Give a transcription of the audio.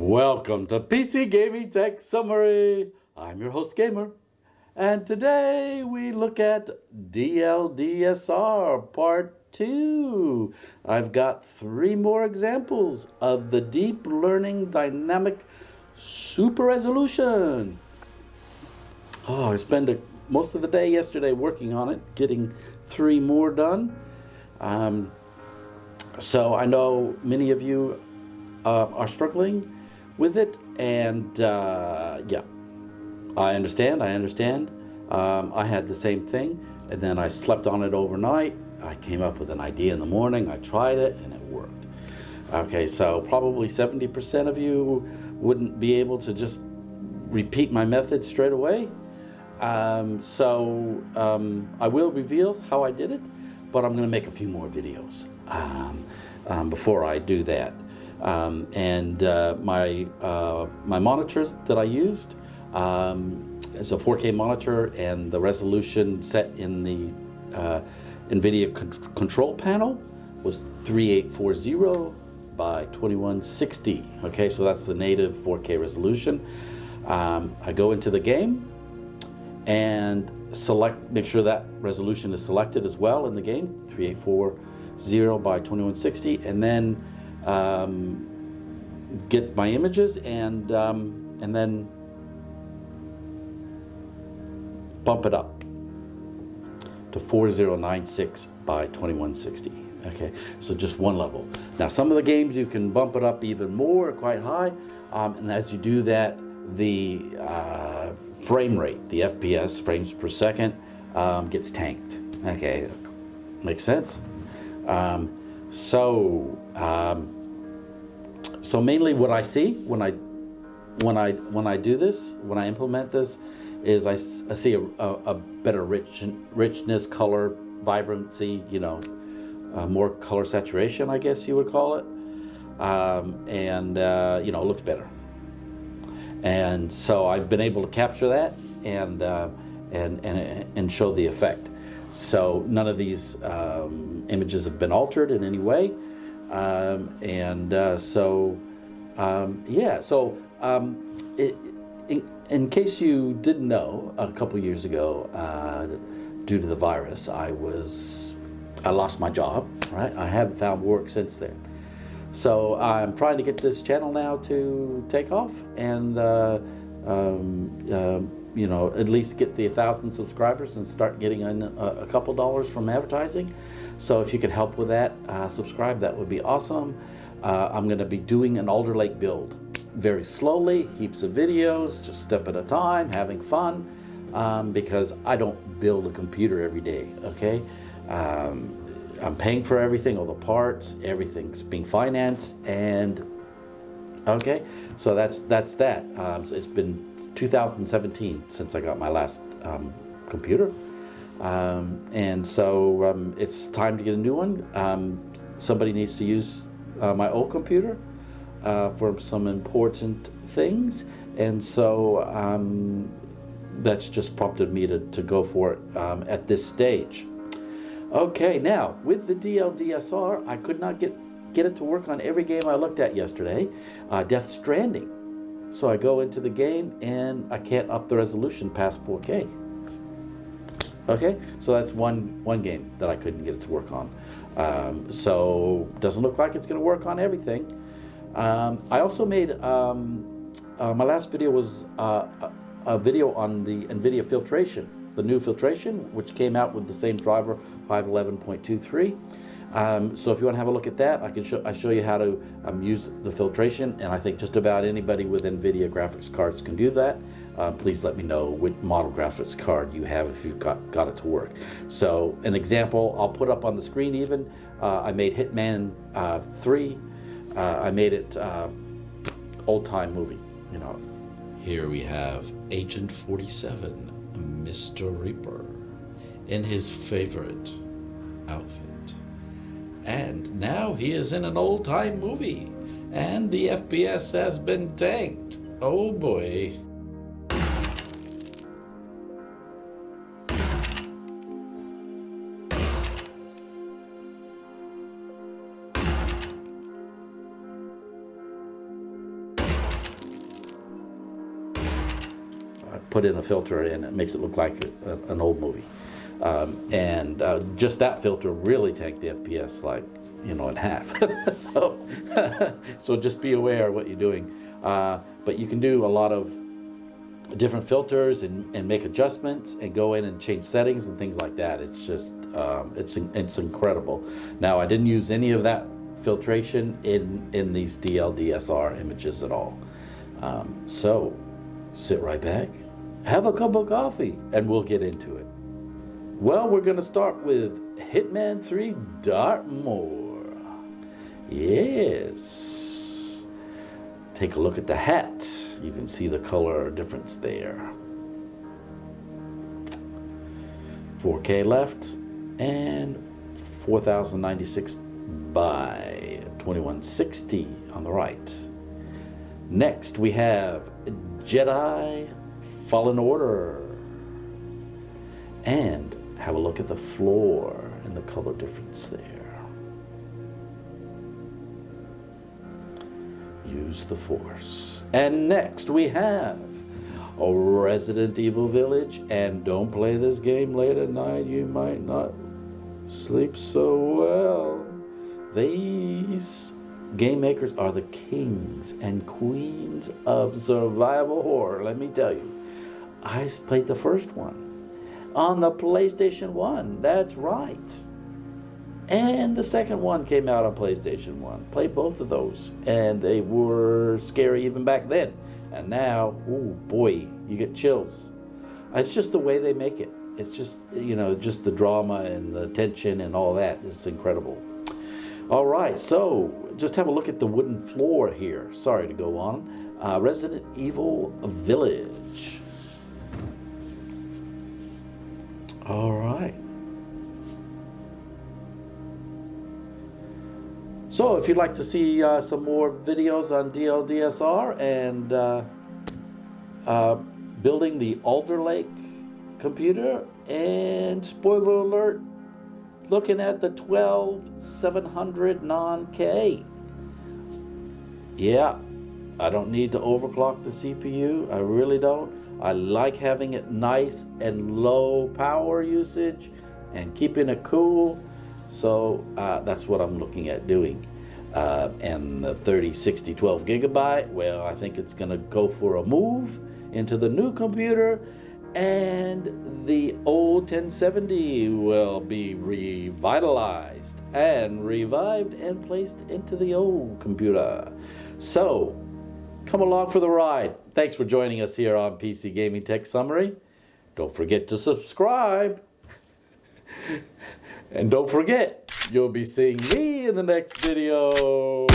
Welcome to PC Gaming Tech Summary. I'm your host, Gamer, and today we look at DLDSR Part 2. I've got 3 more examples of the Deep Learning Dynamic Super Resolution. I spent most of the day yesterday working on it, getting 3 more done. So I know many of you are struggling with it, and yeah, I understand. I had the same thing, and then I slept on it overnight. I came up with an idea in the morning, I tried it, and it worked. Okay, so probably 70% of you wouldn't be able to just repeat my method straight away. I will reveal how I did it, but I'm going to make a few more videos before I do that. My monitor that I used is a 4K monitor, and the resolution set in the NVIDIA control panel was 3840 by 2160. Okay, so that's the native 4K resolution. I go into the game and make sure that resolution is selected as well in the game, 3840 by 2160, and then get my images and then bump it up to 4096 by 2160. Okay, so just one level. Now, some of the games you can bump it up even more, quite high, and as you do that, the frame rate, the FPS, frames per second, gets tanked. Okay, makes sense. So mainly what I see when I do this, when I implement this, is I see a better richness, color, vibrancy, more color saturation, I guess you would call it, it looks better. And so I've been able to capture that and show the effect. So none of these images have been altered in any way. In case you didn't know, a couple years ago, due to the virus, I lost my job, right? I haven't found work since then. So I'm trying to get this channel now to take off and, at least get the 1,000 subscribers and start getting in a couple dollars from advertising. So if you could help with that, subscribe, that would be awesome. I'm going to be doing an Alder Lake build very slowly, heaps of videos, just step at a time, having fun, because I don't build a computer every day, okay? I'm paying for everything, all the parts, everything's being financed, and okay, so that's that. So it's been 2017 since I got my last computer, and so it's time to get a new one. Somebody needs to use my old computer for some important things, and so that's just prompted me to go for it at this stage. Okay, now with the DLDSR, I could not get it to work on every game I looked at yesterday. Death Stranding. So I go into the game and I can't up the resolution past 4K. Okay, so that's one game that I couldn't get it to work on. So doesn't look like it's going to work on everything. I also made my last video was a video on the NVIDIA filtration, the new filtration, which came out with the same driver, 511.23. So if you want to have a look at that, I show you how to use the filtration, and I think just about anybody with NVIDIA graphics cards can do that. Please let me know what model graphics card you have if you've got it to work. So an example I'll put up on the screen even, I made Hitman 3. I made it old time movie, Here we have Agent 47, Mr. Reaper, in his favorite outfit. And now he is in an old-time movie, and the FPS has been tanked. Oh boy. put in a filter and it makes it look like an old movie. Just that filter really tanked the FPS like, you know, in half. So just be aware of what you're doing. But you can do a lot of different filters and make adjustments and go in and change settings and things like that. It's just it's incredible. Now, I didn't use any of that filtration in these DLDSR images at all. So sit right back, have a cup of coffee, and we'll get into it. Well, we're going to start with Hitman 3 Dartmoor. Yes. Take a look at the hat. You can see the color difference there. 4K left and 4096 by 2160 on the right. Next we have Jedi Fallen Order. And have a look at the floor and the color difference there. Use the Force. And next we have a Resident Evil Village. And don't play this game late at night. You might not sleep so well. These game makers are the kings and queens of survival horror. Let me tell you, I played the first one on the PlayStation 1. That's right. And the second one came out on PlayStation 1. Played both of those, and they were scary even back then. And now, oh boy, you get chills. It's just the way they make it. It's just, you know, just the drama and the tension and all that. It's incredible. All right, so just have a look at the wooden floor here. Sorry to go on. Resident Evil Village. All right. So if you'd like to see some more videos on DLDSR and building the Alder Lake computer, and spoiler alert, looking at the 12700 non-K. Yeah, I don't need to overclock the CPU. I really don't. I like having it nice and low power usage and keeping it cool. So that's what I'm looking at doing. And the 3060 12 gigabyte, well, I think it's going to go for a move into the new computer, and the old 1070 will be revitalized and revived and placed into the old computer. So come along for the ride. Thanks for joining us here on PC Gaming Tech Summary. Don't forget to subscribe. And don't forget, you'll be seeing me in the next video.